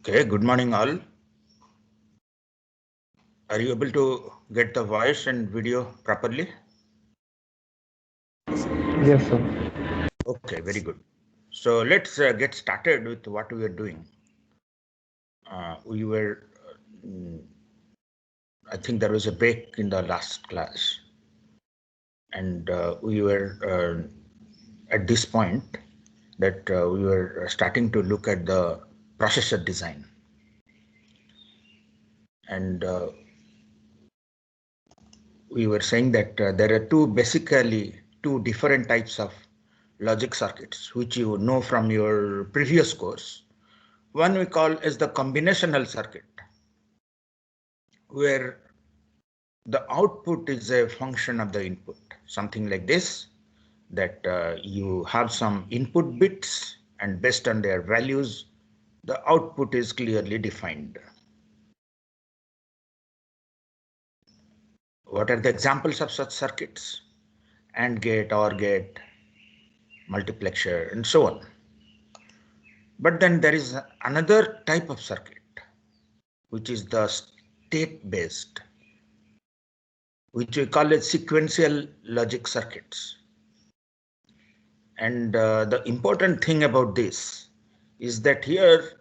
Okay, good morning all. Are you able to get the voice and video properly? Yes, sir. Okay, very good. So let's get started with what we are doing. I think there was a break in the last class, and we were at this point that we were starting to look at the processor design. And we were saying that there are basically two different types of logic circuits, which you know from your previous course. One we call as the combinational circuit, where the output is a function of the input, something like this, that you have some input bits and based on their values, the output is clearly defined. What are the examples of such circuits? AND gate, OR gate, multiplexer, and so on. But then there is another type of circuit, which is the state-based, which we call it sequential logic circuits. And the important thing about this is that here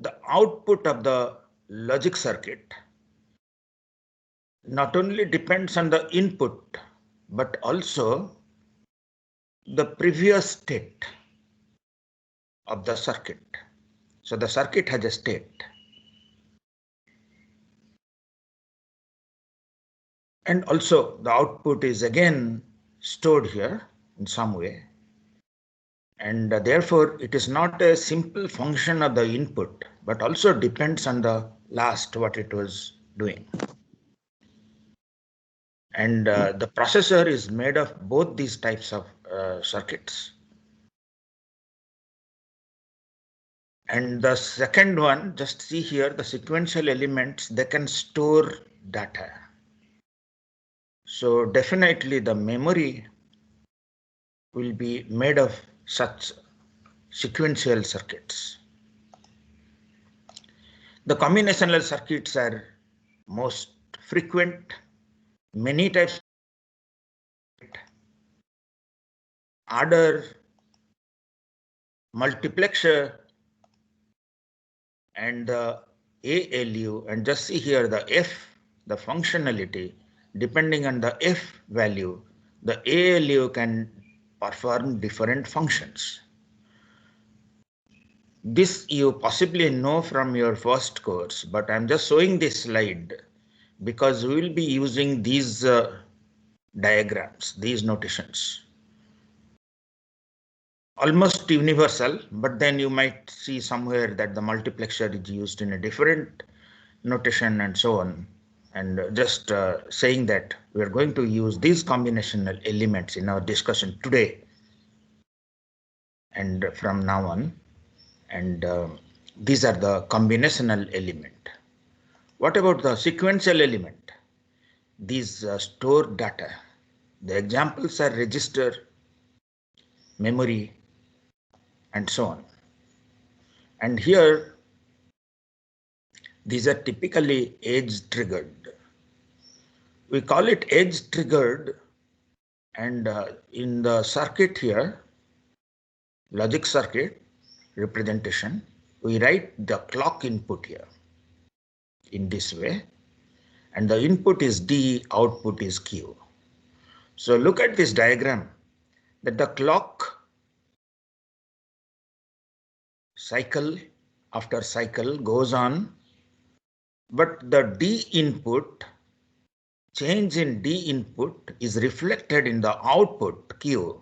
the output of the logic circuit not only depends on the input, but also the previous state of the circuit. So the circuit has a state. And also the output is again stored here in some way. And therefore it is not a simple function of the input, but also depends on the last what it was doing. And the processor is made of both these types of circuits. And the second one, just see here, the sequential elements, they can store data. So definitely the memory will be made of such sequential circuits. The combinational circuits are most frequent. Many types adder, multiplexer, and the ALU, and just see here the F, the functionality, depending on the F value, the ALU can perform different functions. This you possibly know from your first course, but I'm just showing this slide because we will be using these diagrams, these notations. Almost universal, but then you might see somewhere that the multiplexer is used in a different notation and so on. And just saying that we are going to use these combinational elements in our discussion today and from now on. And these are the combinational element. What about the sequential element? These store data. The examples are register, memory, and so on. And here, these are typically edge triggered. We call it edge triggered, and in the circuit here, logic circuit representation, we write the clock input here in this way, and the input is D, output is Q. So look at this diagram that the clock cycle after cycle goes on, but the D input, change in D input is reflected in the output Q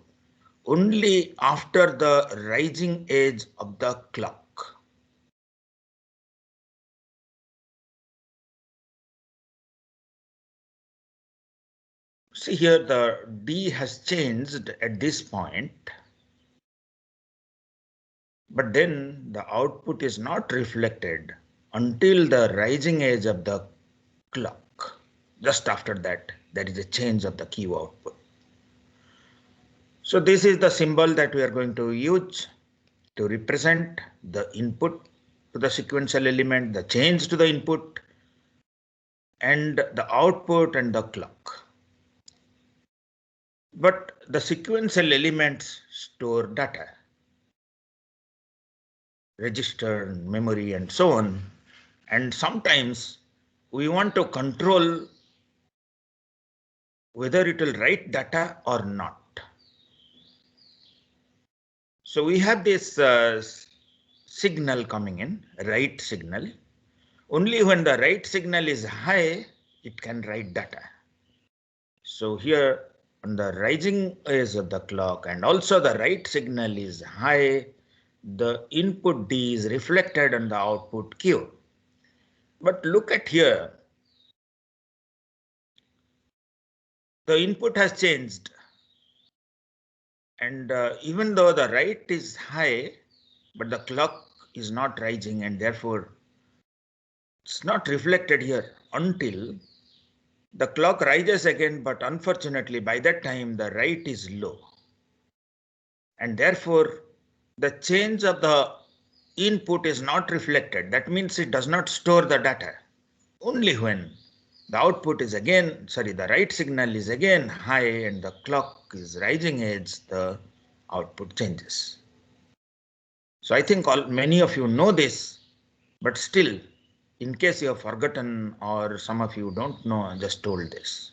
only after the rising edge of the clock. See here, the D has changed at this point, but then the output is not reflected until the rising edge of the clock. Just after that, there is a change of the Q output. So this is the symbol that we are going to use to represent the input. to the sequential element, the change to the input, and the output and the clock. But the sequential elements store data, register, memory, and so on. And sometimes we want to control whether it will write data or not. So we have this signal coming in, write signal. Only when the write signal is high, it can write data. So here on the rising edge of the clock and also the write signal is high, the input D is reflected on the output Q. But look at here, the input has changed. And even though the write is high, but the clock is not rising and therefore it's not reflected here until the clock rises again, but unfortunately by that time the write is low. And therefore the change of the input is not reflected. That means it does not store the data. Only when the output is again, the write signal is again high and the clock is rising edge, the output changes. So I think many of you know this, but still, in case you have forgotten or some of you don't know, I just told this.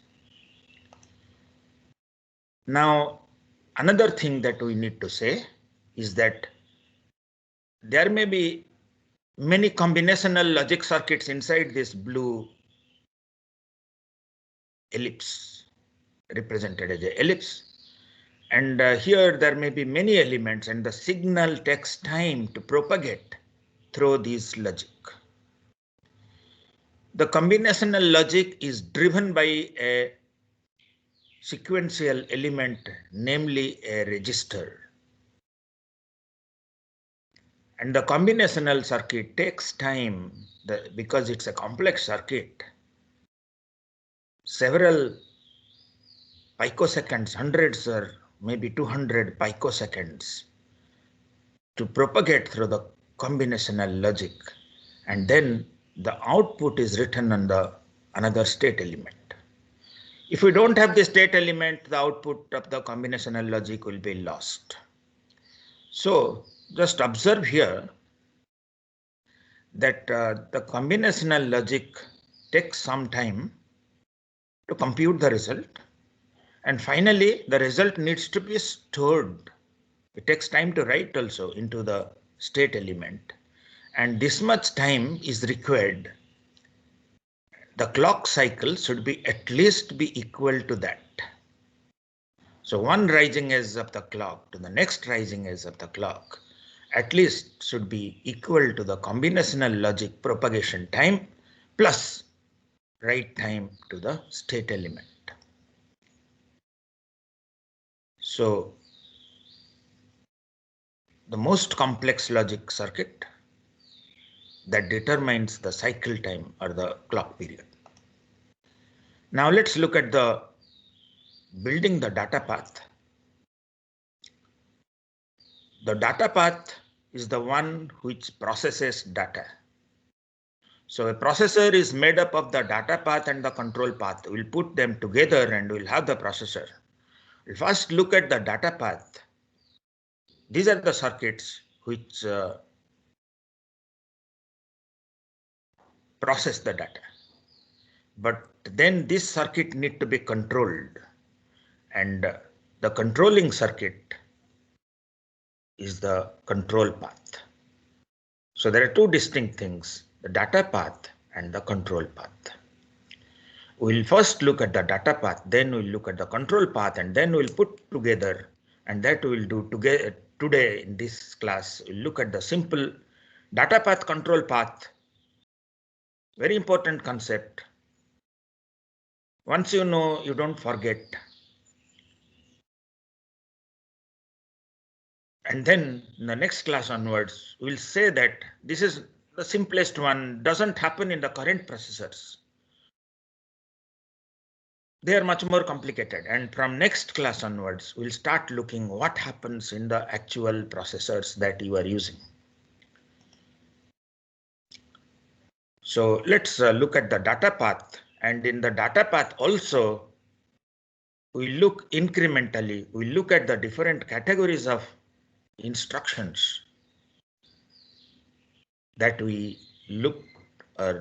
Now, another thing that we need to say is that there may be many combinational logic circuits inside this blue ellipse, represented as an ellipse. And here there may be many elements and the signal takes time to propagate through this logic. The combinational logic is driven by a sequential element, namely a register. And the combinational circuit takes time because it's a complex circuit. Several picoseconds, hundreds or maybe 200 picoseconds to propagate through the combinational logic. And then the output is written on the another state element. If we don't have the state element, the output of the combinational logic will be lost. So just observe here that the combinational logic takes some time to compute the result. And finally, the result needs to be stored. It takes time to write also into the state element. And this much time is required. The clock cycle should be at least be equal to that. So one rising edge of the clock to the next rising edge of the clock at least should be equal to the combinational logic propagation time plus write time to the state element. So the most complex logic circuit that determines the cycle time or the clock period. Now let's look at the building the data path. The data path is the one which processes data. So a processor is made up of the data path and the control path. We'll put them together and we'll have the processor. We'll first look at the data path. These are the circuits which process the data. But then this circuit need to be controlled, and the controlling circuit is the control path. So there are two distinct things, the data path and the control path. We'll first look at the data path, then we'll look at the control path, and then we'll put together, and that we'll do together today in this class. We'll look at the simple data path, control path. Very important concept. Once you know, you don't forget. And then in the next class onwards, we'll say that this is the simplest one, doesn't happen in the current processors. They are much more complicated. And from next class onwards, we'll start looking what happens in the actual processors that you are using. So let's look at the data path, and in the data path also we look incrementally, we look at the different categories of instructions that we look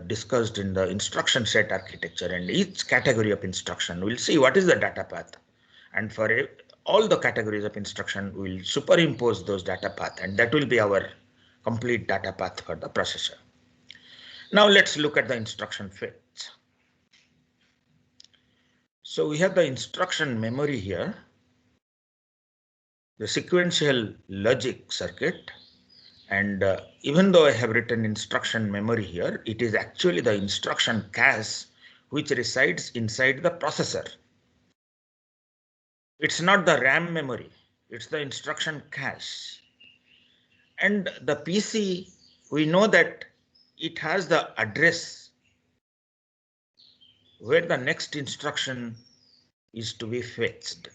discussed in the instruction set architecture, and each category of instruction we'll see what is the data path, and for all the categories of instruction we'll superimpose those data path, and that will be our complete data path for the processor. Now let's look at the instruction fetch. So we have the instruction memory here, the sequential logic circuit, and even though I have written instruction memory here, it is actually the instruction cache which resides inside the processor. It's not the RAM memory, it's the instruction cache. And the PC, we know that it has the address where the next instruction is to be fetched.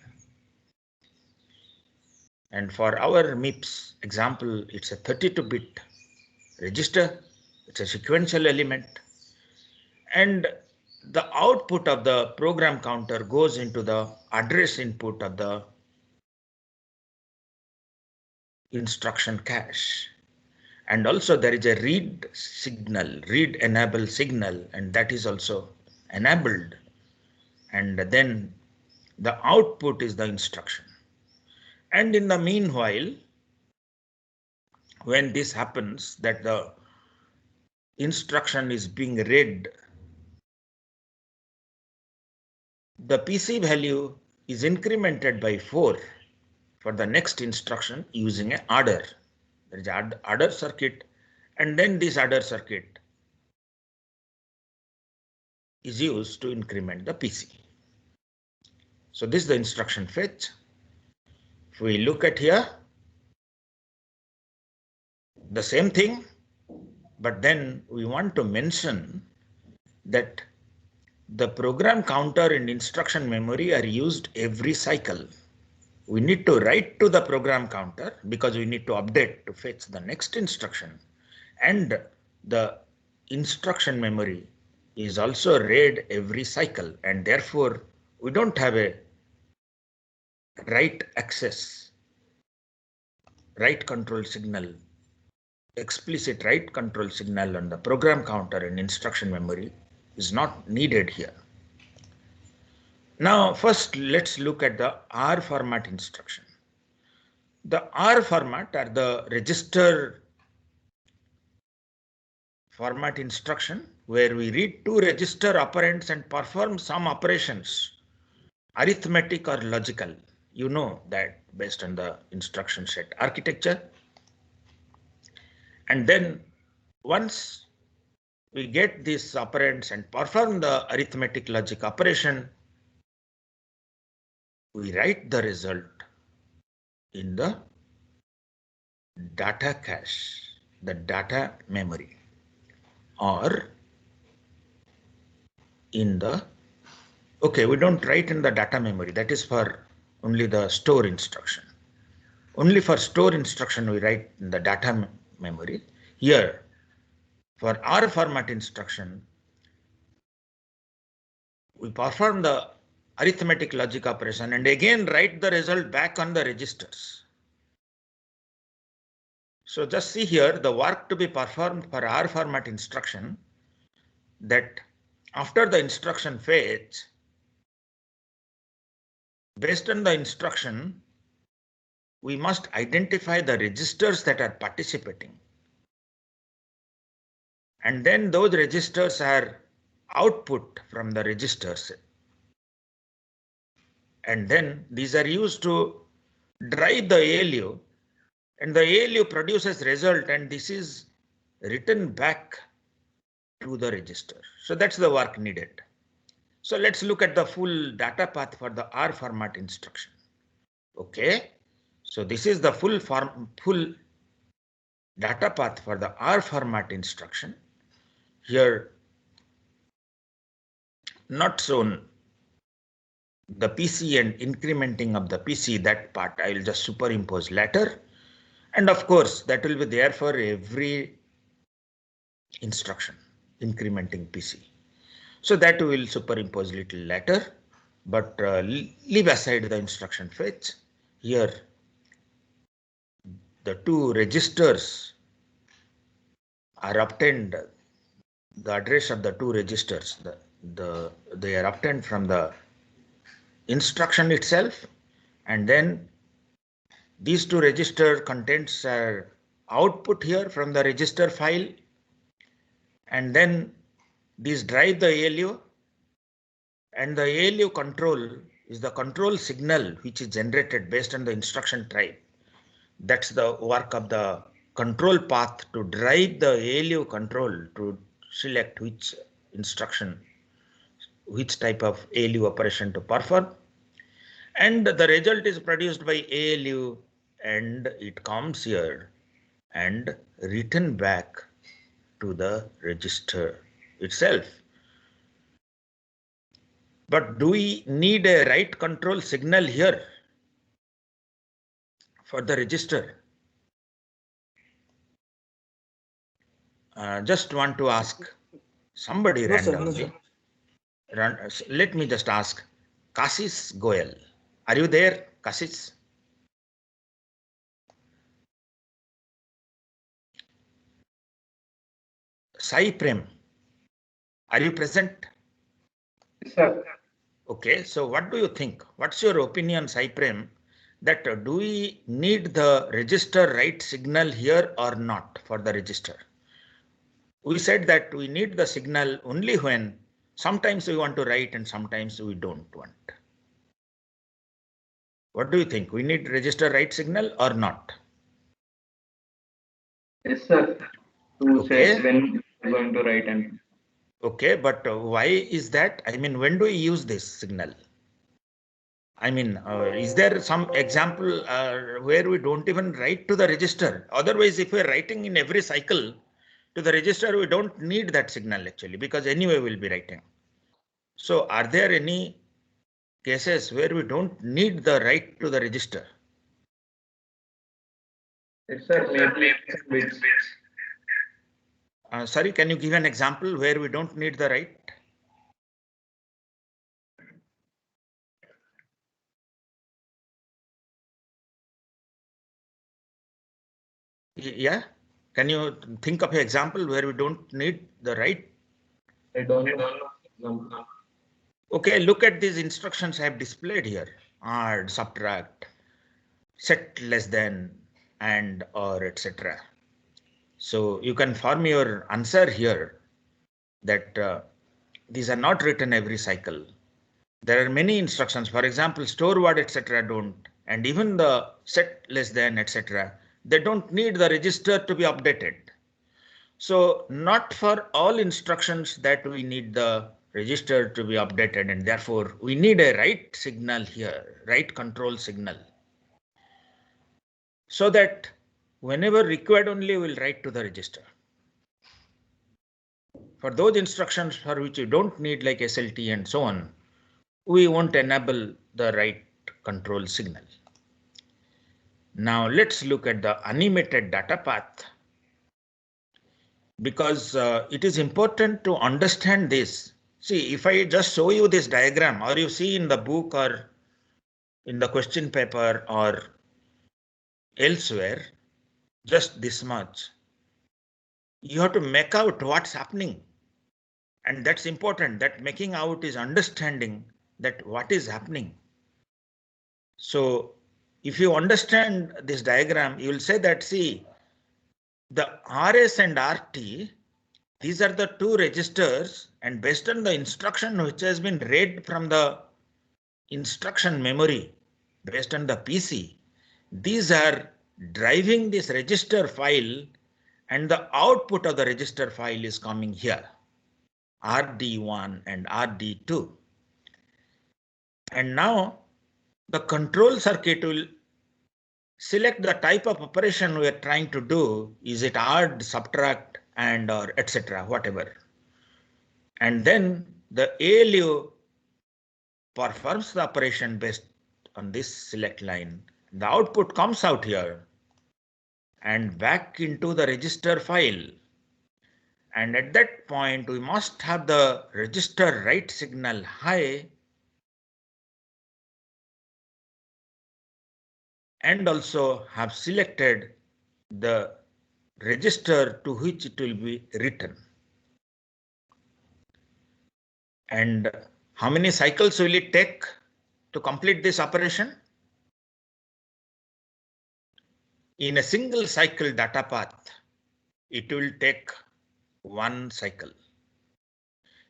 And for our MIPS example, it's a 32-bit register, it's a sequential element, and the output of the program counter goes into the address input of the instruction cache. And also there is a read signal, read enable signal, and that is also enabled. And then the output is the instruction. And in the meanwhile, when this happens, that the instruction is being read, the PC value is incremented by 4 for the next instruction using an adder. There is an adder circuit, and then this adder circuit is used to increment the PC. So this is the instruction fetch. If we look at here, the same thing, but then we want to mention that the program counter and instruction memory are used every cycle. We need to write to the program counter because we need to update to fetch the next instruction, and the instruction memory is also read every cycle, and therefore we don't have a write access, write control signal, explicit write control signal on the program counter and instruction memory is not needed here. Now first let's look at the R format instruction. The R format are the register format instruction where we read two register operands and perform some operations, arithmetic or logical. You know that based on the instruction set architecture. And then once we get these operands and perform the arithmetic logic operation, we write the result in the data cache, the data memory, or in the, okay, we don't write in the data memory, that is for only the store instruction. Only for store instruction we write in the data memory. Here, for R format instruction, we perform the arithmetic logic operation and again write the result back on the registers. So just see here the work to be performed for R format instruction, that after the instruction fetch, based on the instruction, we must identify the registers that are participating. And then those registers are output from the registers. And then these are used to drive the ALU, and the ALU produces result, and this is written back to the register. So that's the work needed. So let's look at the full data path for the R format instruction. Okay, so this is the full data path for the R format instruction. Here, not shown the PC and incrementing of the PC, that part I will just superimpose later. And of course, that will be there for every instruction. incrementing PC. So that we will superimpose little later, but leave aside the instruction fetch. Here, the two registers are obtained, the address of the two registers, they are obtained from the instruction itself, and then these two register contents are output here from the register file, and then these drive the ALU, and the ALU control is the control signal which is generated based on the instruction type. That's the work of the control path to drive the ALU control to select which instruction, which type of ALU operation to perform. And the result is produced by ALU, and it comes here and written back to the register itself. But do we need a write control signal here for the register? Just want to ask somebody randomly. Let me just ask Kasis Goel. Are you there, Kasis? Sai Prem, are you present? Sir. Okay, so what do you think? What's your opinion, Sai Prem, that do we need the register write signal here or not for the register? We said that we need the signal only when sometimes we want to write and sometimes we don't want. What do you think? We need register write signal or not? Yes, sir. To say when we're going to write and. Okay, but why is that? I mean, when do we use this signal? I mean, is there some example where we don't even write to the register? Otherwise, if we're writing in every cycle to the register, we don't need that signal actually, because anyway we'll be writing. So are there any cases where we don't need the write to the register? Yes, sir. Maybe bits. Sorry, can you give an example where we don't need the write? Yeah, can you think of an example where we don't need the write? I don't know. Okay, look at these instructions I have displayed here. Add, subtract, set less than, and, or, etc. So you can form your answer here that these are not written every cycle. There are many instructions, for example, store word, etc. don't, and even the set less than, etc. They don't need the register to be updated. So not for all instructions that we need the register to be updated, and therefore we need a write signal here, write control signal, so that whenever required only we'll write to the register. For those instructions for which you don't need, like SLT and so on, we won't enable the write control signal. Now let's look at the animated data path, because it is important to understand this. See, if I just show you this diagram, or you see in the book or in the question paper or elsewhere, just this much, you have to make out what's happening. And that's important, that making out is understanding that what is happening. So if you understand this diagram, you will say that, see, the RS and RT, these are the two registers, and based on the instruction which has been read from the instruction memory based on the PC, these are driving this register file, and the output of the register file is coming here, RD1 and RD2. And now the control circuit will select the type of operation we are trying to do. Is it add, subtract, and, or, etc., whatever. And then the ALU performs the operation based on this select line. The output comes out here and back into the register file. And at that point, we must have the register write signal high and also have selected the register to which it will be written. And how many cycles will it take to complete this operation? In a single cycle data path, it will take one cycle.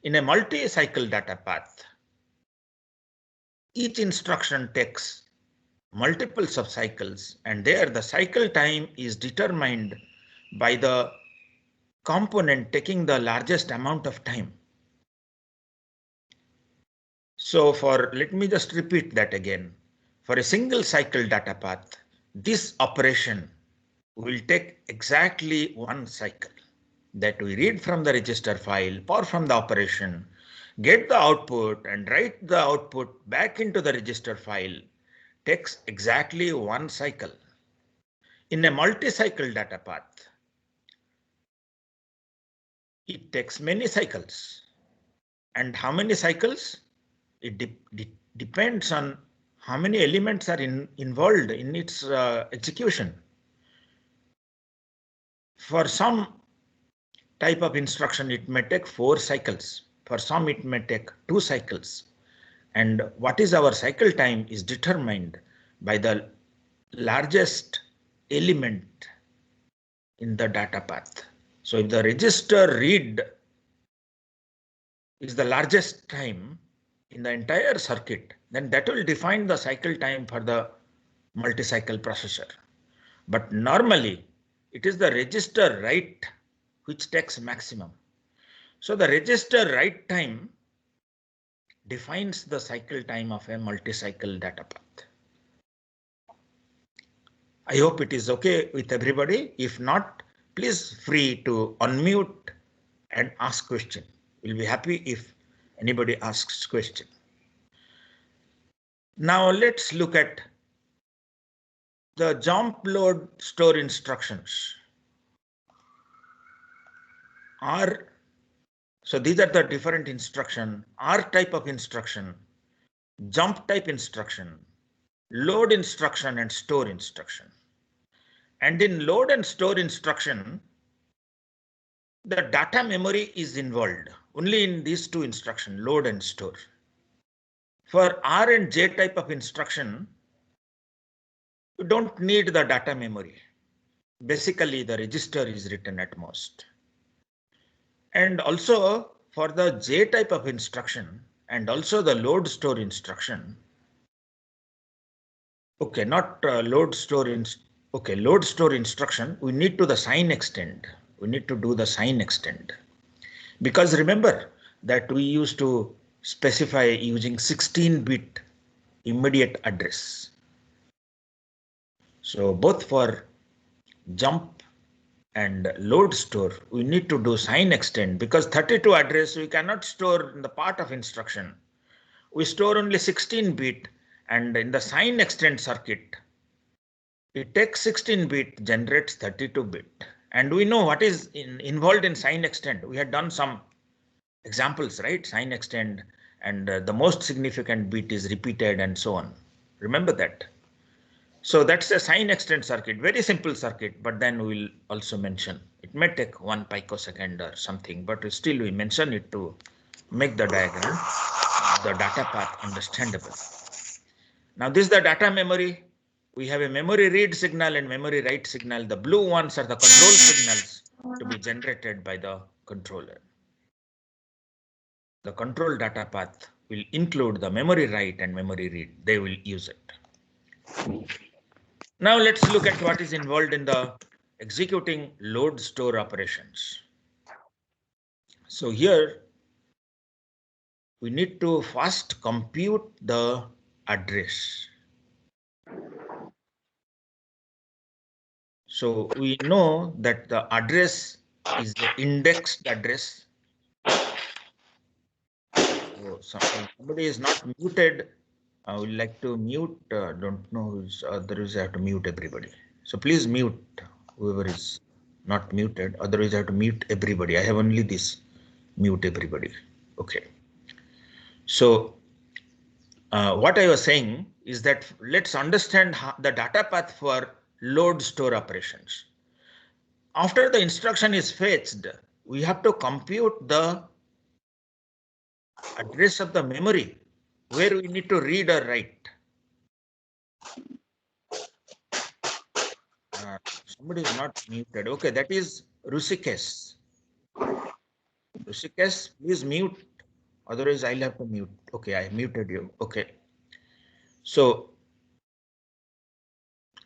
In a multi-cycle data path, each instruction takes multiples of cycles, and there the cycle time is determined by the component taking the largest amount of time. So let me just repeat that again. For a single cycle data path, this operation will take exactly one cycle, that we read from the register file, perform the operation, get the output and write the output back into the register file, takes exactly one cycle. In a multi-cycle data path, it takes many cycles. And how many cycles? It depends on how many elements are involved in its execution. For some type of instruction, it may take 4 cycles. For some, it may take 2 cycles. And what is our cycle time is determined by the largest element in the data path. So if the register read is the largest time in the entire circuit, then that will define the cycle time for the multi-cycle processor. But normally, it is the register write which takes maximum. So the register write time defines the cycle time of a multi-cycle data path. I hope it is okay with everybody. If not, please free to unmute and ask question. We'll be happy if anybody asks question. Now let's look at the jump, load, store instructions. So these are the different instruction. R type of instruction, jump type instruction, load instruction and store instruction. And in load and store instruction, the data memory is involved only in these two instructions, load and store. For R and J type of instruction, you don't need the data memory. Basically, the register is written at most. And also for the J type of instruction and also the load store instruction. Okay, not load store instruction. We need to the sign extend. We need to do the sign extend. Because remember that we used to specify using 16-bit immediate address. So both for jump and load store, we need to do sign extend, because 32 address we cannot store in the part of instruction. We store only 16-bit, and in the sign extend circuit, it takes 16-bit, generates 32-bit. And we know what is involved in sign extend. We had done some examples, right? Sign extend, and the most significant bit is repeated and so on. Remember that. So that's a sign extend circuit, very simple circuit, but then we'll also mention it may take 1 picosecond or something, but still we mention it to make the diagram, the data path understandable. Now this is the data memory. We have a memory read signal and memory write signal. The blue ones are the control signals to be generated by the controller. The control data path will include the memory write and memory read. They will use it. Now let's look at what is involved in the executing load store operations. So here we need to first compute the address. So we know that the address is the indexed address. So somebody is not muted. I would like to mute. Don't know who's there is. I have to mute everybody. So please mute whoever is not muted. Otherwise, I have to mute everybody. I have only this mute everybody. Okay. So what I was saying is that let's understand the data path for load store operations. After the instruction is fetched, we have to compute the address of the memory where we need to read or write. Somebody is not muted. Okay, that is Rusikesh. Rusikesh, please mute. Otherwise, I'll have to mute. Okay, I muted you. Okay. So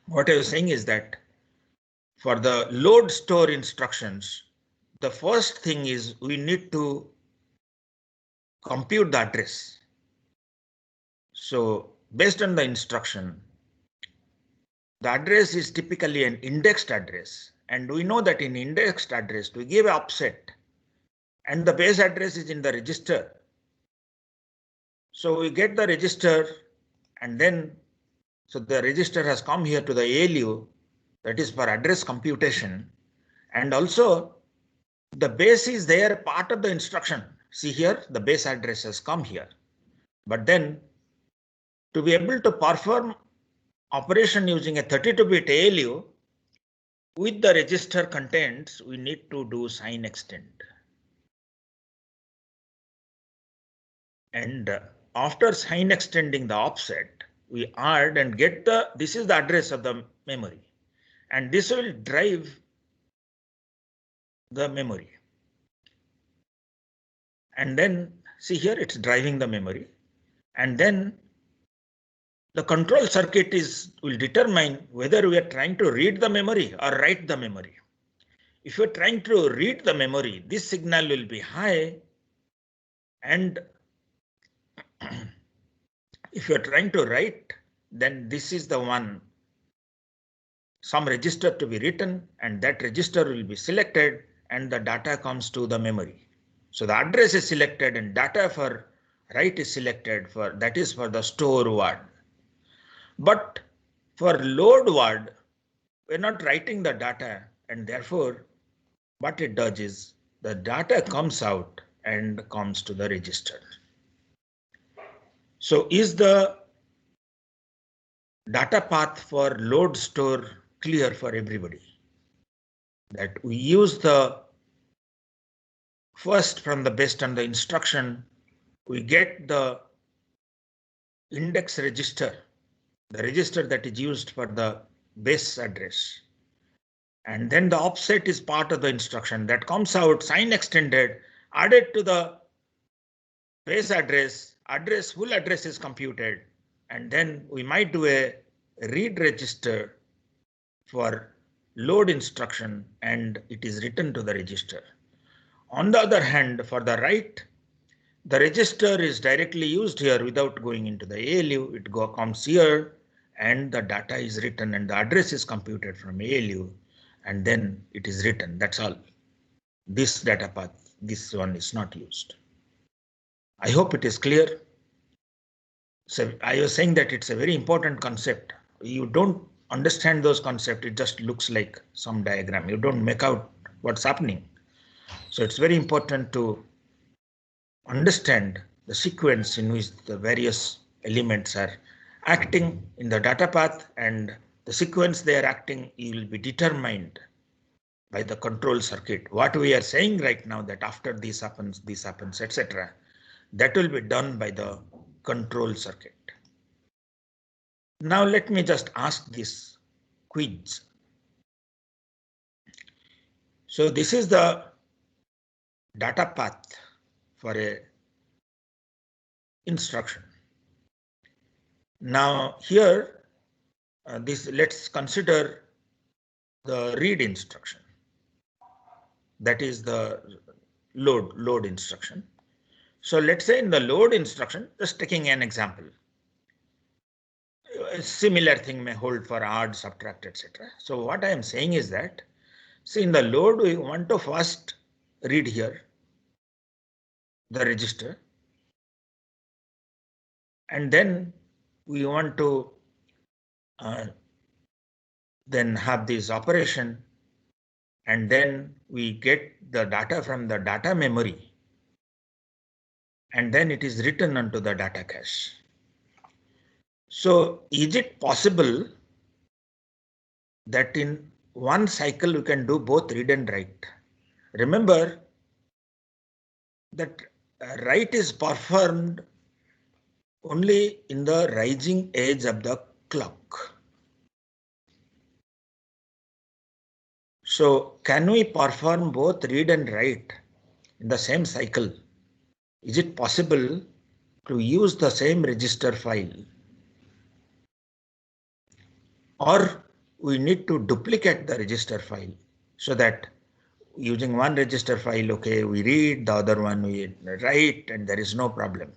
what I was saying is that for the load store instructions, the first thing is we need to compute the address. So based on the instruction, the address is typically an indexed address. And we know that in indexed address, we give an offset and the base address is in the register. So we get the register and then, so the register has come here to the ALU, that is for address computation. And also the base is there, part of the instruction. See here, the base address has come here. But then to be able to perform operation using a 32-bit ALU with the register contents, we need to do sign extend. And after sign extending the offset, we add and get this is the address of the memory. And this will drive the memory. And then see here, it's driving the memory. And then the control circuit will determine whether we are trying to read the memory or write the memory. If you're trying to read the memory, this signal will be high. And if you're trying to write, then this is the one, some register to be written, and that register will be selected and the data comes to the memory. So the address is selected and data for write is selected, for that is for the store word. But for load word, we're not writing the data, and therefore what it does is the data comes out and comes to the register. So is the data path for load store clear for everybody? That we use the first from the based on the instruction, we get the index register, the register that is used for the base address. And then the offset is part of the instruction that comes out, sign extended, added to the base address, full address is computed. And then we might do a read register for load instruction and it is written to the register. On the other hand, for the write, the register is directly used here without going into the ALU. It comes here and the data is written and the address is computed from ALU and then it is written. That's all. This data path, this one is not used. I hope it is clear. So I was saying that it's a very important concept. You don't understand those concepts. It just looks like some diagram. You don't make out what's happening. So it's very important to understand the sequence in which the various elements are acting in the data path, and the sequence they are acting will be determined by the control circuit. What we are saying right now, that after this happens, etc., that will be done by the control circuit. Now let me just ask this quiz. So this is the data path for a instruction. Now here, let's consider the read instruction. That is the load instruction. So let's say in the load instruction, just taking an example, a similar thing may hold for add, subtract, etc. So what I am saying is that, see, in the load, we want to first read here the register, and then we want to then have this operation and then we get the data from the data memory, and then it is written onto the data cache. So is it possible that in one cycle we can do both read and write? Remember that write is performed only in the rising edge of the clock. So can we perform both read and write in the same cycle? Is it possible to use the same register file? Or we need to duplicate the register file so that using one register file, okay, we read, the other one we write, and there is no problem.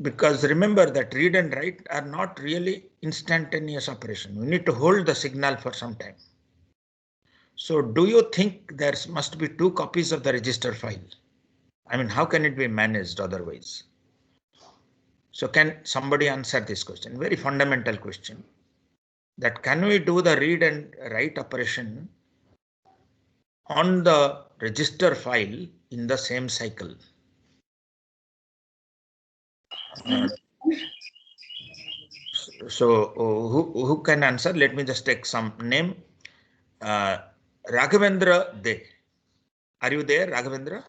Because remember that read and write are not really instantaneous operation. We need to hold the signal for some time. So do you think there must be 2 copies of the register file? I mean, how can it be managed otherwise? So can somebody answer this question? Very fundamental question. That can we do the read and write operation on the register file in the same cycle? So who can answer? Let me just take some name. Raghavendra De. Are you there, Raghavendra?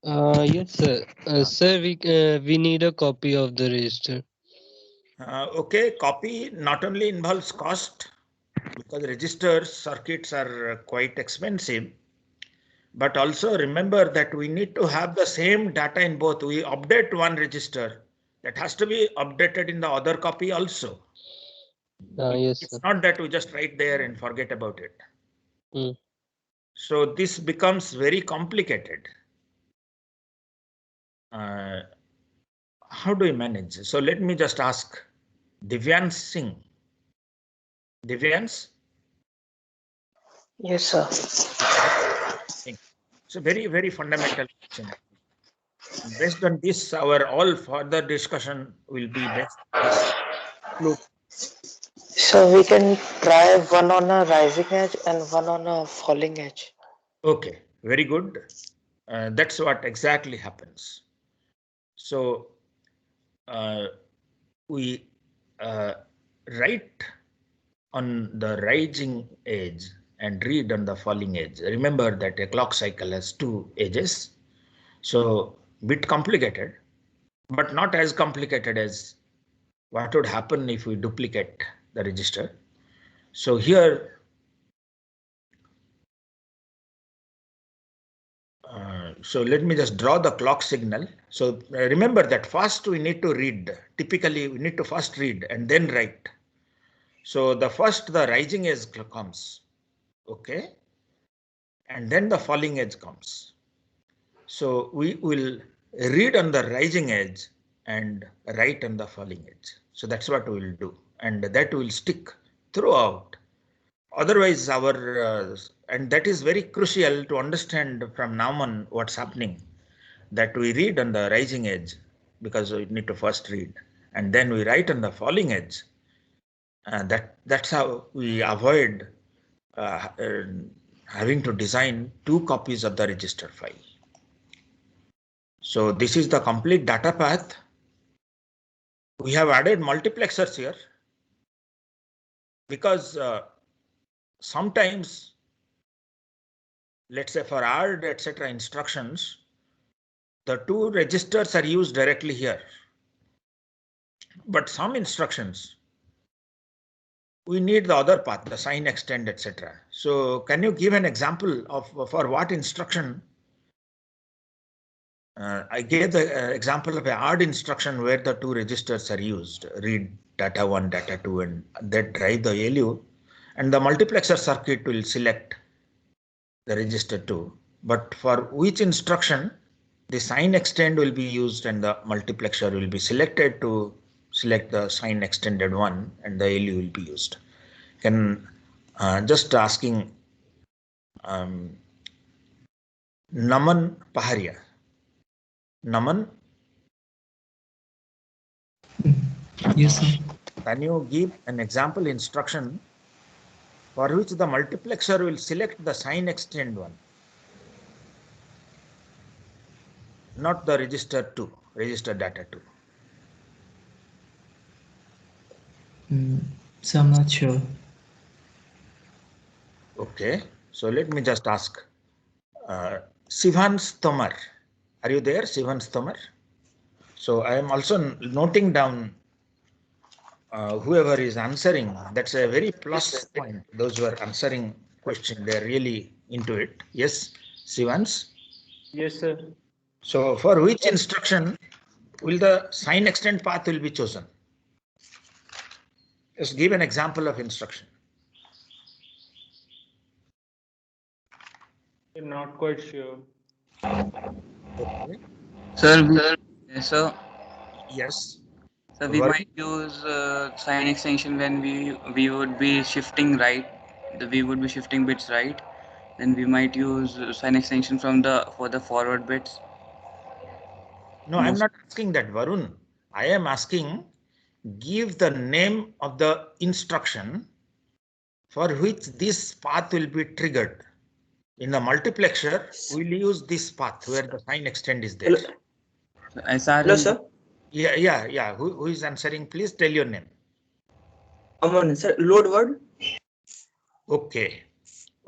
Yes, sir. Sir, we need a copy of the register. Okay, copy not only involves cost, because register circuits are quite expensive, but also remember that we need to have the same data in both. We update one register, that has to be updated in the other copy also. Yes, sir. It's not that we just write there and forget about it. Mm. So this becomes very complicated. How do we manage? So let me just ask Divyans Singh. Divyans? Yes, sir. It's a very, very fundamental question. Based on this, our all further discussion will be based on this. So we can try one on a rising edge and one on a falling edge. Okay, very good. That's what exactly happens. So we write on the rising edge and read on the falling edge. Remember that a clock cycle has 2 edges. So bit complicated, but not as complicated as what would happen if we duplicate the register. So here, so let me just draw the clock signal. So remember that first we need to read. Typically, we need to first read and then write. So the rising edge comes, okay, and then the falling edge comes. So we will read on the rising edge and write on the falling edge. So that's what we will do, and that will stick throughout. Otherwise, and that is very crucial to understand from now on what's happening, that we read on the rising edge because we need to first read, and then we write on the falling edge. That's how we avoid having to design 2 copies of the register file. So this is the complete data path. We have added multiplexers here because sometimes, let's say for ARD, etc. instructions, the 2 registers are used directly here. But some instructions, we need the other path, the sign extend, etc. So can you give an example of for what instruction? I gave the example of an ARD instruction where the 2 registers are used, read data 1, data 2, and that drive the ALU, and the multiplexer circuit will select the register 2. But for which instruction, the sign extend will be used and the multiplexer will be selected to select the sign extended one, and the ALU will be used. Can just asking Naman Paharia. Naman? Yes, sir. Can you give an example instruction for which the multiplexer will select the sign extend one, not the register 2, register data 2. So I'm not sure. Okay, so let me just ask Sivan Stomar. Are you there, Sivan Stomar? So I am also noting down whoever is answering. That's a very plus point. Those who are answering question, they're really into it. Yes, Sivans? Yes, sir. So for which instruction will the sign extend path will be chosen? Just give an example of instruction. I'm not quite sure. Okay. Sir, sir, Yes. sir, we Varun? might use sign extension when we would be shifting right. We would be shifting bits right. Then we might use sign extension from for the forward bits. No, I'm not asking that, Varun. I am asking, give the name of the instruction for which this path will be triggered. In the multiplexer, we'll use this path where the sign extend is there. So SR Hello, is sir. Yeah. Who is answering? Please tell your name. Aman, sir. Load word. Okay.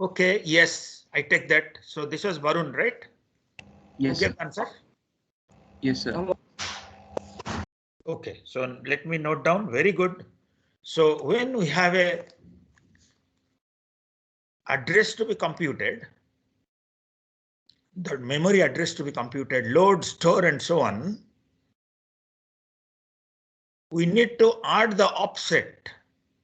Okay. Yes, I take that. So this was Varun, right? yes, Who sir. gave answer? Yes, sir. Okay. So let me note down. Very good. So when we have a address to be computed, the memory address to be computed, load, store, and so on, we need to add the offset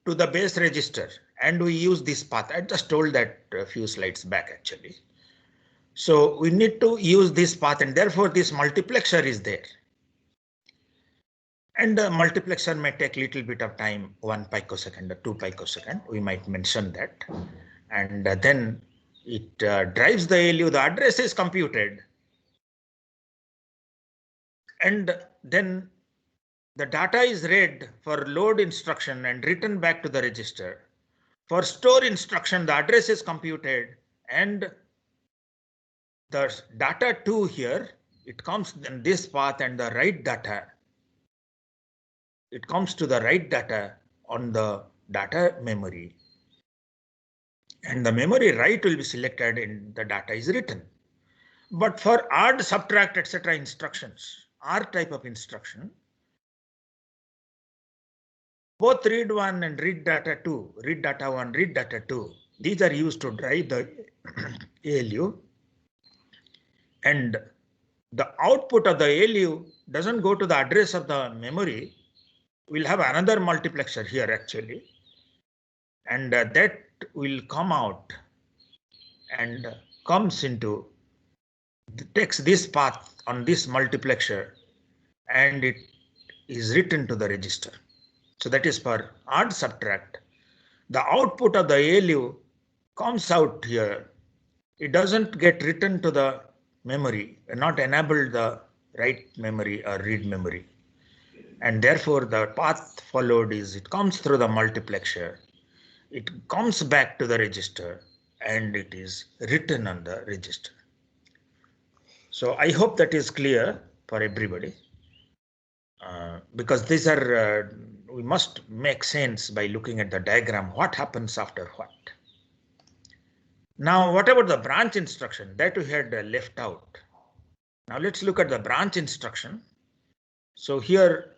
to the base register, and we use this path. I just told that a few slides back actually. So we need to use this path, and therefore this multiplexer is there. And the multiplexer may take little bit of time, 1 picosecond or 2 picosecond. We might mention that. And then it drives the ALU, the address is computed. And then the data is read for load instruction and written back to the register. For store instruction, the address is computed and the data 2 here, it comes in this path and the write data. It comes to the write data on the data memory. And the memory write will be selected and the data is written. But for add, subtract, etc. instructions, R type of instruction, both read 1 and read data 2, read data 1, read data 2, these are used to drive the ALU. And the output of the ALU doesn't go to the address of the memory. We'll have another multiplexer here actually. And that will come out and comes into, takes this path on this multiplexer and it is written to the register. So that is for add, subtract. The output of the ALU comes out here. It doesn't get written to the memory, not enabled the write memory or read memory. And therefore the path followed is it comes through the multiplexer. It comes back to the register and it is written on the register. So I hope that is clear for everybody. Because these are, we must make sense by looking at the diagram, what happens after what. Now, what about the branch instruction that we had left out? Now let's look at the branch instruction. So here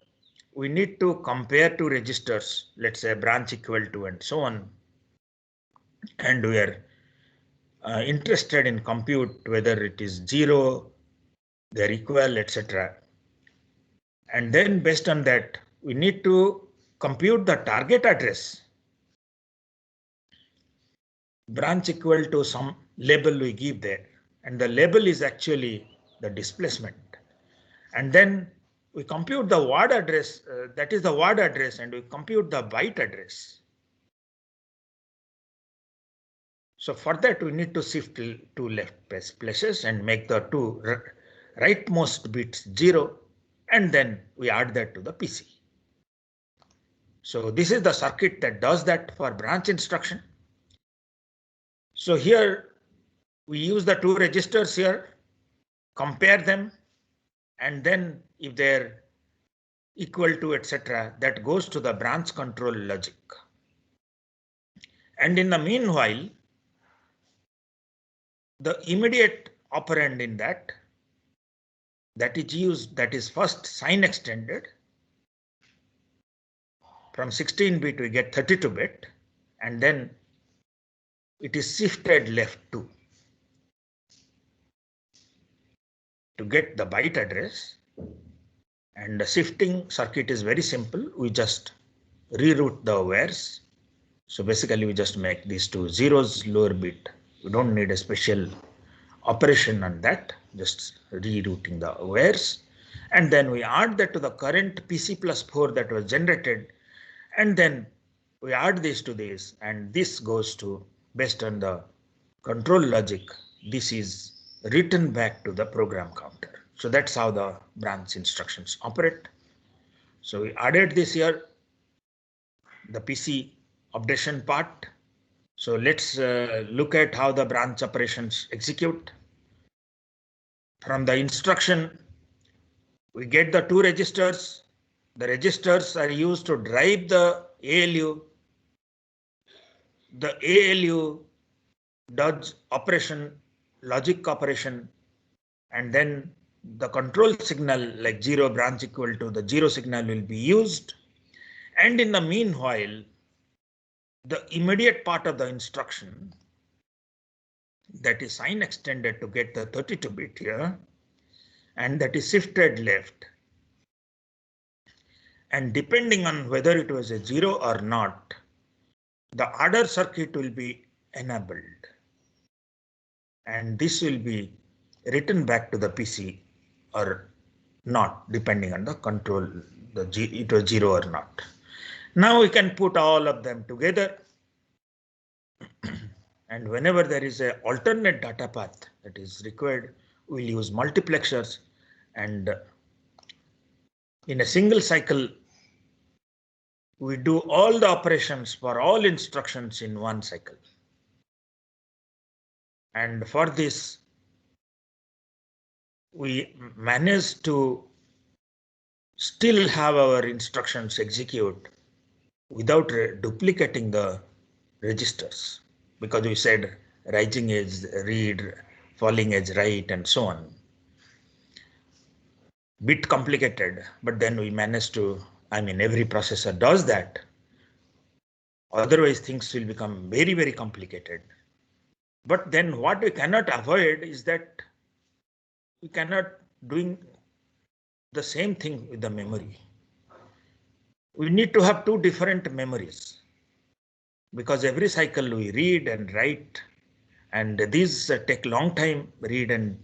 we need to compare two registers, let's say branch equal to and so on. And we are interested in compute whether it is 0, they're equal, etc. And then based on that, we need to compute the target address. Branch equal to some label we give there. And the label is actually the displacement. And then we compute the word address, that is the word address, and we compute the byte address. So for that, we need to shift two left places and make the two rightmost bits 0. And then we add that to the PC. So this is the circuit that does that for branch instruction. So here we use the two registers here, compare them, and then if they're equal to etc., that goes to the branch control logic. And in the meanwhile, the immediate operand in that is used, that is first sign extended. From 16-bit we get 32-bit, and then it is shifted left to get the byte address. And the shifting circuit is very simple. We just reroute the wires. So basically we just make these two zeros lower bit. We don't need a special operation on that, just rerouting the wires. And then we add that to the current PC plus 4 that was generated. And then we add this to this, and this goes to, based on the control logic, this is written back to the program counter. So that's how the branch instructions operate. So we added this here, the PC updation part. So let's look at how the branch operations execute. From the instruction, we get the two registers. The registers are used to drive the ALU. The ALU does operation, logic operation, and then the control signal like 0 branch equal to the 0 signal will be used. And in the meanwhile, the immediate part of the instruction, that is sign extended to get the 32-bit here, and that is shifted left. And depending on whether it was a 0 or not, the adder circuit will be enabled. And this will be written back to the PC or not, depending on the control, it was 0 or not. Now we can put all of them together. And whenever there is an alternate data path that is required, we'll use multiplexers. And in a single cycle, we do all the operations for all instructions in one cycle. And for this, we manage to still have our instructions execute without duplicating the registers, because we said rising edge read, falling edge write, and so on. Bit complicated, but then we managed to, every processor does that. Otherwise, things will become very, very complicated. But then what we cannot avoid is that we cannot doing the same thing with the memory. We need to have two different memories, because every cycle we read and write, and these take long time, read and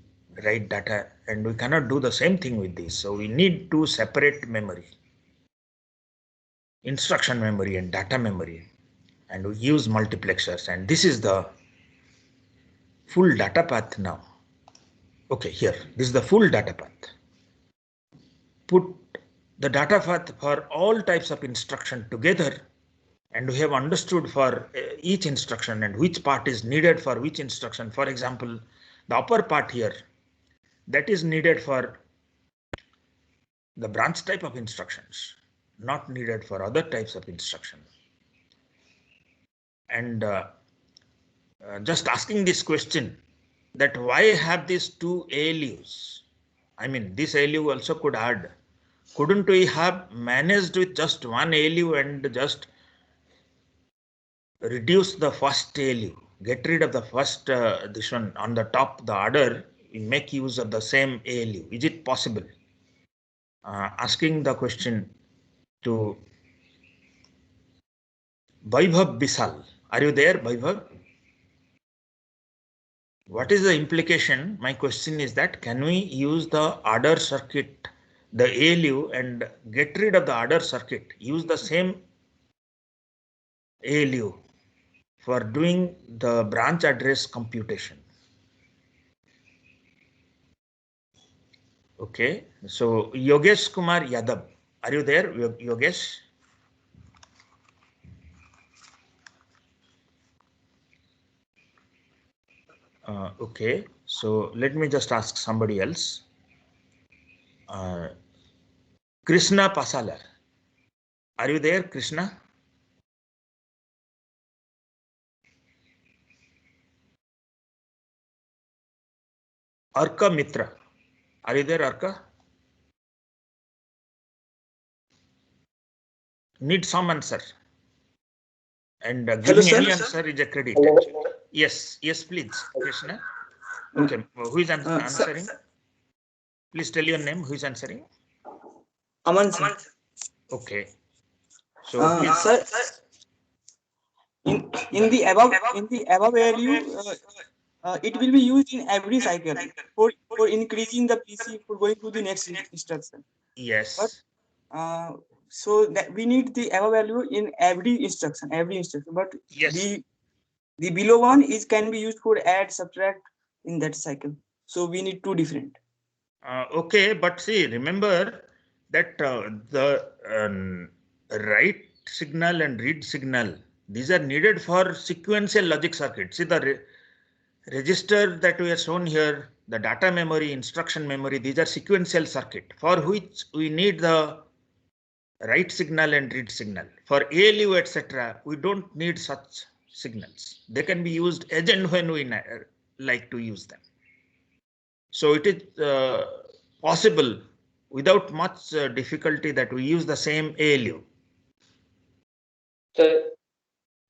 write data, and we cannot do the same thing with this. So we need two separate memory, instruction memory and data memory, and we use multiplexers. And this is the full data path now. Okay, here, this is the full data path. Put the data path for all types of instruction together, and we have understood for each instruction and which part is needed for which instruction. For example, the upper part here, that is needed for the branch type of instructions, not needed for other types of instruction. And just asking this question, that why have these two ALUs? This ALU also could add. Couldn't we have managed with just one ALU and just reduce the first ALU, get rid of the first, this one on the top, the adder, we make use of the same ALU? Is it possible? Asking the question to Vaibhav Bisal. Are you there, Vaibhav? What is the implication? My question is that, can we use the adder circuit, the ALU, and get rid of the adder circuit, use the same ALU for doing the branch address computation? Okay, so Yogesh Kumar Yadav, are you there, Yogesh? Okay, so let me just ask somebody else. Krishna Pasalar. Are you there, Krishna? Arka Mitra. Are you there, Arka? Need some answer. And Hello, giving any sir. answer is a credit, Hello. actually. Yes, yes, please, Krishna. Okay, who is Sir, answering? Please tell your name. Who is answering? Aman, sir. Okay. So please. Sir, in the above value, it will be used in every cycle for increasing the PC for going to the next instruction. But Yes. so that we need the above value in every instruction. But Yes. the below one is can be used for add, subtract in that cycle. So we need two different. Okay, but see, remember that the write signal and read signal, these are needed for sequential logic circuit. See the register that we are shown here, the data memory, instruction memory, these are sequential circuit for which we need the write signal and read signal. For ALU, etc., we don't need such signals. They can be used as and when we like to use them. So it is possible without much difficulty that we use the same ALU. Sir,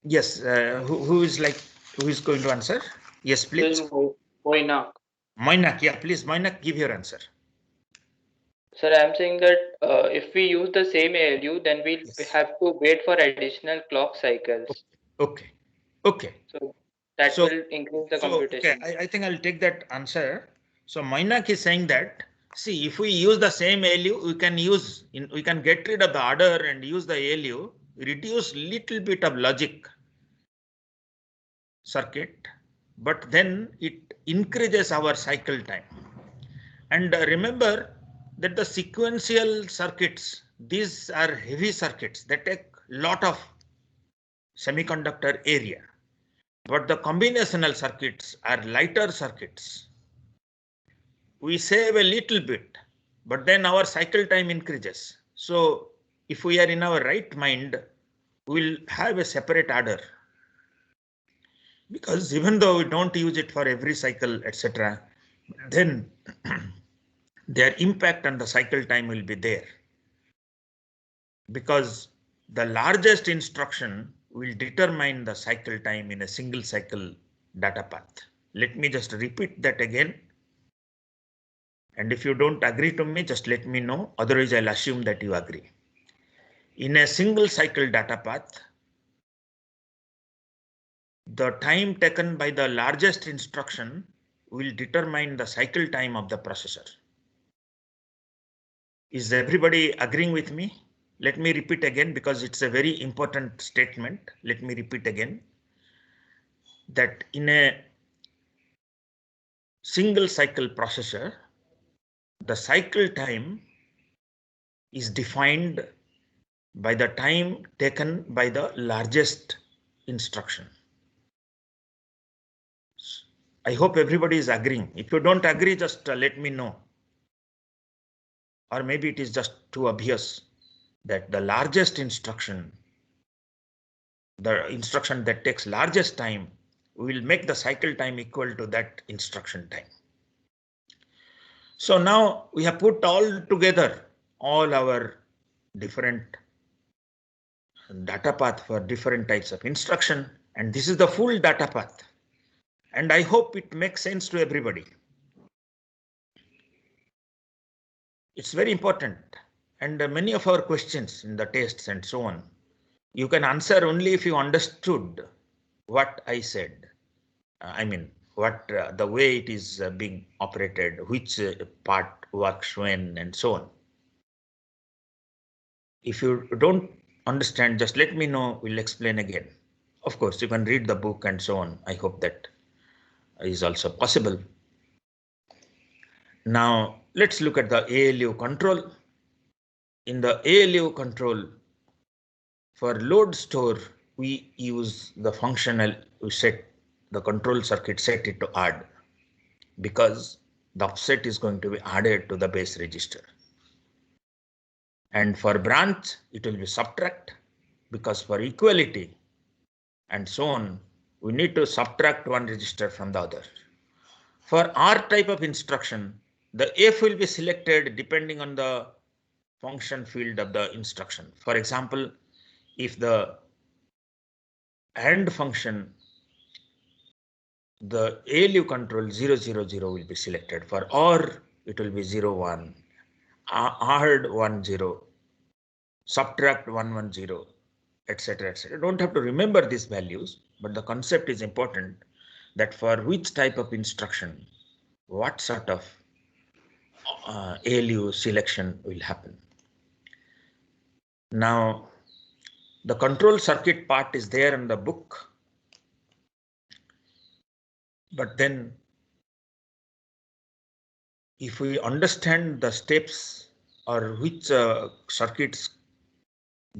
Yes, who is going to answer? Yes, please. Moinak. Moinak, yeah, please, Moinak, give your answer. Sir, I'm saying that if we use the same ALU, then we Yes. have to wait for additional clock cycles. Okay, okay. So that So, will increase the okay, computation. I think I'll take that answer. So Moinak is saying that, see, if we use the same ALU, we can get rid of the order and use the ALU, reduce little bit of logic circuit, but then it increases our cycle time. And remember that the sequential circuits, these are heavy circuits that take lot of semiconductor area, but the combinational circuits are lighter circuits. We save a little bit, but then our cycle time increases. So if we are in our right mind, we'll have a separate order, because even though we don't use it for every cycle, etc., then their impact on the cycle time will be there, because the largest instruction will determine the cycle time in a single cycle data path. Let me just repeat that again. And if you don't agree to me, just let me know. Otherwise, I'll assume that you agree. In a single cycle data path, the time taken by the largest instruction will determine the cycle time of the processor. Is everybody agreeing with me? Let me repeat again, because it's a very important statement. Let me repeat again that in a single cycle processor, the cycle time is defined by the time taken by the largest instruction. I hope everybody is agreeing. If you don't agree, just let me know. Or maybe it is just too obvious that the largest instruction, the instruction that takes largest time, will make the cycle time equal to that instruction time. So now we have put all together all our different data path for different types of instruction, and this is the full data path. And I hope it makes sense to everybody. It's very important. And many of our questions in the tests and so on, you can answer only if you understood what I said. I mean, what the way it is being operated, which part works when, and so on. If you don't understand, just let me know. We'll explain again. Of course, you can read the book and so on. I hope that is also possible. Now, let's look at the ALU control. In the ALU control, for load store, we use the functional, we set the control circuit set it to add, because the offset is going to be added to the base register. And for branch, it will be subtract, because for equality and so on, we need to subtract one register from the other. For R type of instruction, the F will be selected depending on the function field of the instruction. For example, if the AND function, the ALU control 0, 0, 0 will be selected. For OR, it will be 0, 1, ARD 1, 0, subtract 1, 1, 0, etc., etc. Don't have to remember these values, but the concept is important, that for which type of instruction, what sort of ALU selection will happen. Now, the control circuit part is there in the book, but then if we understand the steps or which circuits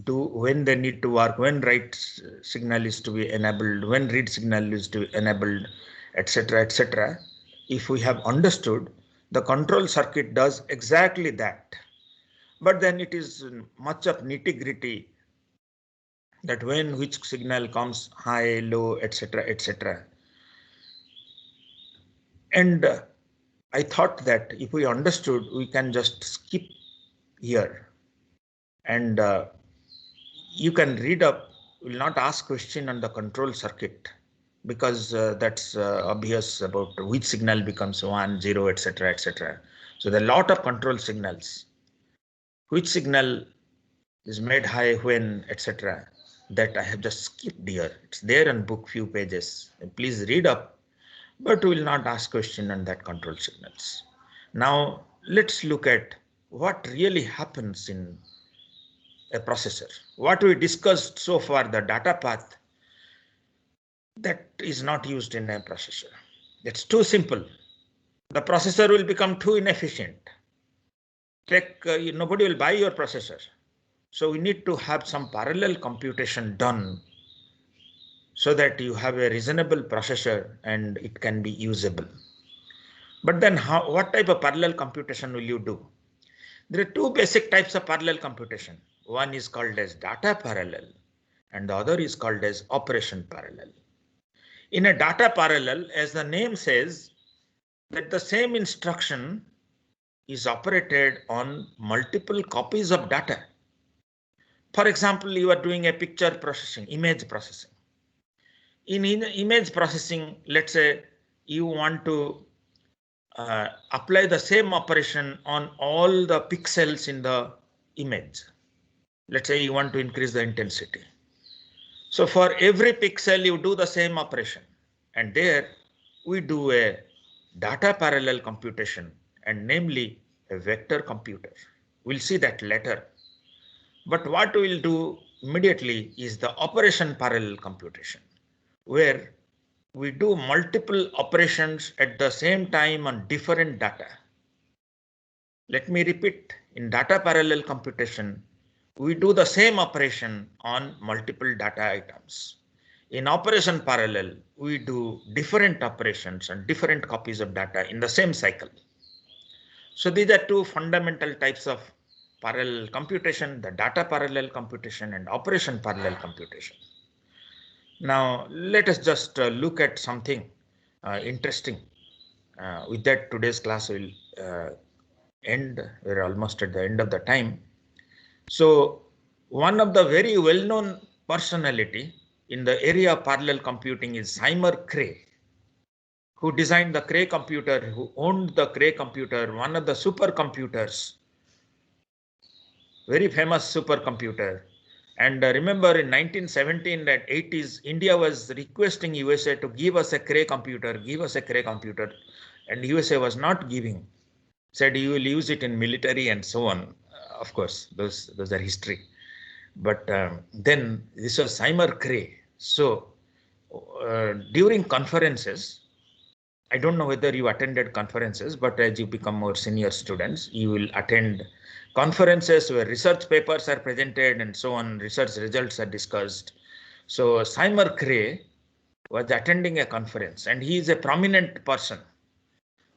do, when they need to work, when write signal is to be enabled, when read signal is to be enabled, etc., etc. If we have understood, the control circuit does exactly that. But then it is much of nitty-gritty, that when which signal comes high, low, etc., etc. And I thought that if we understood, we can just skip here, and you can read up, will not ask question on the control circuit, because that's obvious about which signal becomes 1, 0, etc., etc. So there are a lot of control signals. Which signal is made high when, etc., that I have just skipped here. It's there in book, few pages. Please read up, but we will not ask question on that control signals. Now let's look at what really happens in a processor. What we discussed so far, the data path, that is not used in a processor. It's too simple. The processor will become too inefficient. Nobody will buy your processor. So we need to have some parallel computation done so that you have a reasonable processor and it can be usable. But then what type of parallel computation will you do? There are two basic types of parallel computation. One is called as data parallel and the other is called as operation parallel. In a data parallel, as the name says, that the same instruction is operated on multiple copies of data. For example, you are doing a picture processing, image processing. In image processing, let's say you want to apply the same operation on all the pixels in the image. Let's say you want to increase the intensity. So for every pixel, you do the same operation. And there we do a data parallel computation, and namely a vector computer. We'll see that later. But what we'll do immediately is the operation parallel computation, where we do multiple operations at the same time on different data. Let me repeat, in data parallel computation, we do the same operation on multiple data items. In operation parallel, we do different operations on different copies of data in the same cycle. So these are two fundamental types of parallel computation, the data parallel computation and operation parallel computation. Now, let us just look at something interesting. With that, today's class will end. We're almost at the end of the time. So, one of the very well-known personality in the area of parallel computing is Seymour Cray, who designed the Cray computer, who owned the Cray computer, one of the supercomputers, very famous supercomputer. And remember in 1917 and 80s, India was requesting USA to give us a Cray computer, give us a Cray computer. And USA was not giving, said you will use it in military and so on. Of course, those are history. But then this was Seymour Cray. So during conferences, I don't know whether you attended conferences, but as you become more senior students, you will attend conferences where research papers are presented and so on, research results are discussed. So Seymour Cray was attending a conference and he is a prominent person.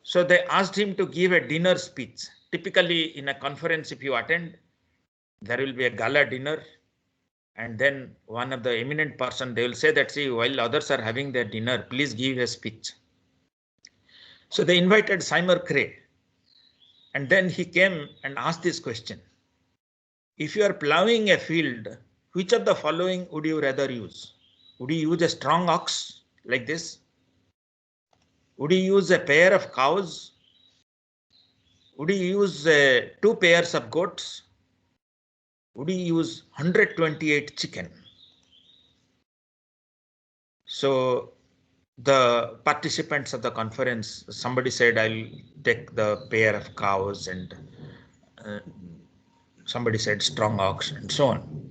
So they asked him to give a dinner speech. Typically in a conference, if you attend, there will be a gala dinner. And then one of the eminent person, they will say that, see, while others are having their dinner, please give a speech. So they invited Seymour Cray. And then he came and asked this question. If you are plowing a field, which of the following would you rather use? Would you use a strong ox like this? Would you use a pair of cows? Would you use 2 pairs of goats? Would you use 128 chicken? So the participants of the conference, somebody said, I'll take the pair of cows, and somebody said strong ox, and so on.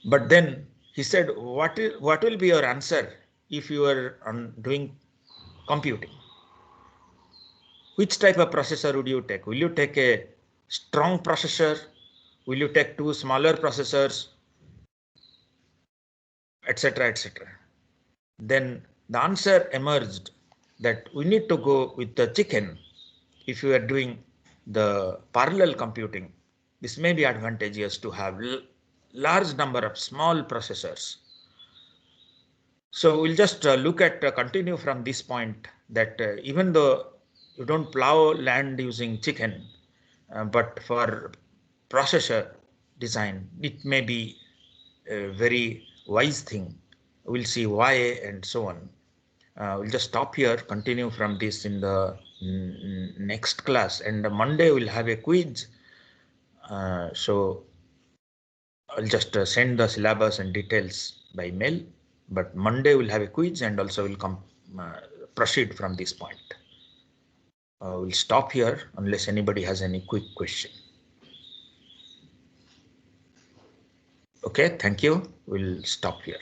But then he said, what will be your answer if you are doing computing? Which type of processor would you take? Will you take a strong processor? Will you take 2 smaller processors, etc., etc.? Then the answer emerged that we need to go with the chicken. If you are doing the parallel computing, this may be advantageous to have large number of small processors. So we'll just look at continue from this point, that even though you don't plow land using chicken, but for processor design, it may be a very wise thing. We'll see why and so on. We'll just stop here, continue from this in the next class, and Monday we'll have a quiz. So I'll just send the syllabus and details by mail, but Monday we'll have a quiz and also we'll proceed from this point. We'll stop here unless anybody has any quick question. Okay, thank you. We'll stop here.